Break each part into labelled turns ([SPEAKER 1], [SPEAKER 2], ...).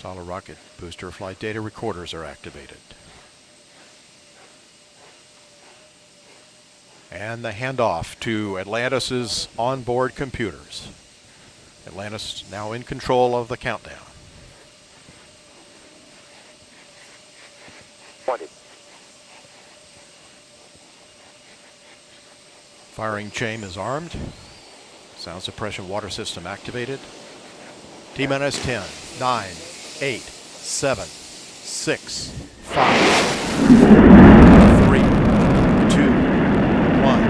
[SPEAKER 1] Solid rocket booster flight data recorders are activated. And the handoff to Atlantis' onboard computers. Atlantis now in control of the countdown.
[SPEAKER 2] 20.
[SPEAKER 1] Firing chain is armed. Sound suppression water system activated. T-minus 10, 9, 8, 7, 6, 5, 3, 2, 1,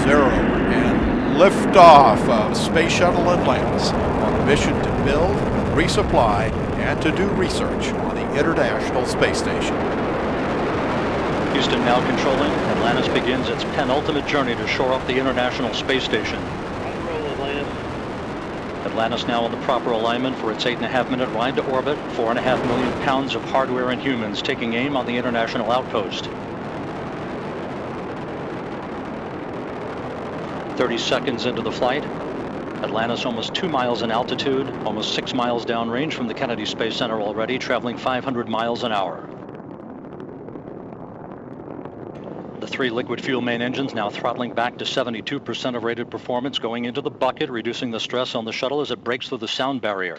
[SPEAKER 1] 0, and liftoff of Space Shuttle Atlantis on a mission to build, resupply, and to do research on the International Space Station.
[SPEAKER 3] Houston now controlling. Atlantis begins its penultimate journey to shore up the International Space Station. Atlantis now on the proper alignment for its 8.5-minute ride to orbit. 4.5 million pounds of hardware and humans taking aim on the International outpost. 30 seconds into the flight. Atlantis almost 2 miles in altitude, almost 6 miles downrange from the Kennedy Space Center already, traveling 500 miles an hour. The 3 liquid fuel main engines now throttling back to 72% of rated performance, going into the bucket, reducing the stress on the shuttle as it breaks through the sound barrier.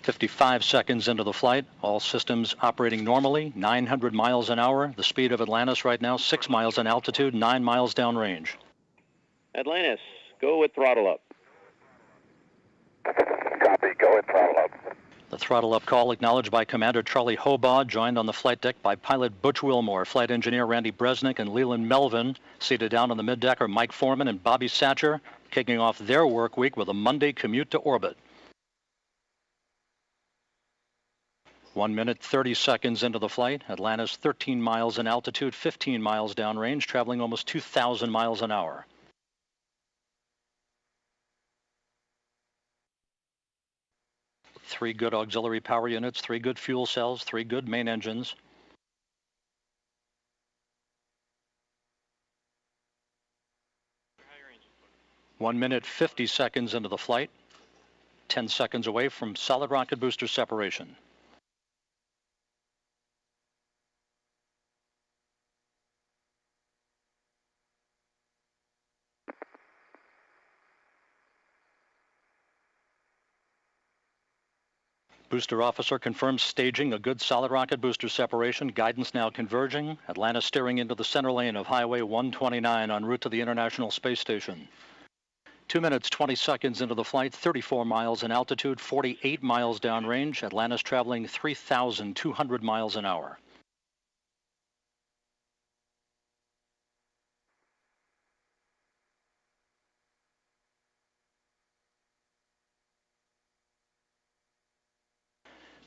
[SPEAKER 3] 55 seconds into the flight, all systems operating normally, 900 miles an hour. The speed of Atlantis right now, 6 miles in altitude, 9 miles downrange.
[SPEAKER 2] Atlantis, go with throttle up.
[SPEAKER 4] Copy, go with throttle up.
[SPEAKER 3] The throttle up call acknowledged by Commander Charlie Hobaugh, joined on the flight deck by pilot Butch Wilmore, flight engineer Randy Bresnik, and Leland Melvin. Seated down on the mid-deck are Mike Foreman and Bobby Satcher, kicking off their work week with a Monday commute to orbit. 1 minute, 30 seconds into the flight. Atlantis 13 miles in altitude, 15 miles downrange, traveling almost 2,000 miles an hour. Three good auxiliary power units, 3 good fuel cells, 3 good main engines. One minute, 50 seconds into the flight. 10 seconds away from solid rocket booster separation. Booster officer confirms staging a good solid rocket booster separation. Guidance now converging. Atlantis steering into the center lane of Highway 129 en route to the International Space Station. 2 minutes, 20 seconds into the flight, 34 miles in altitude, 48 miles downrange. Atlantis traveling 3,200 miles an hour.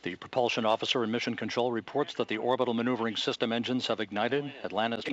[SPEAKER 3] The propulsion officer in mission control reports that the orbital maneuvering system engines have ignited. Atlantis.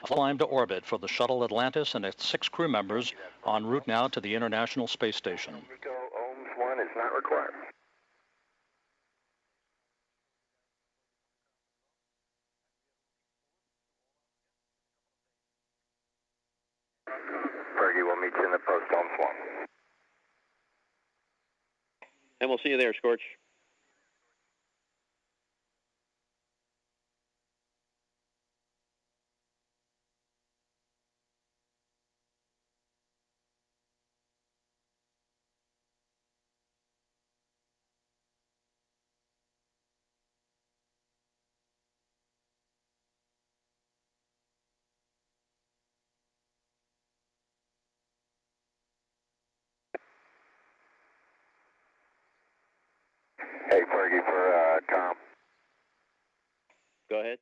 [SPEAKER 3] Climb to orbit for the shuttle Atlantis and its 6 crew members en route now to the International Space Station.
[SPEAKER 4] Nico, Ohms 1 is not required. Fergie, we'll meet you in the post, Ohms 1.
[SPEAKER 2] And we'll see you there, Scorch.
[SPEAKER 4] Hey, Fergie, for comm.
[SPEAKER 2] Go ahead.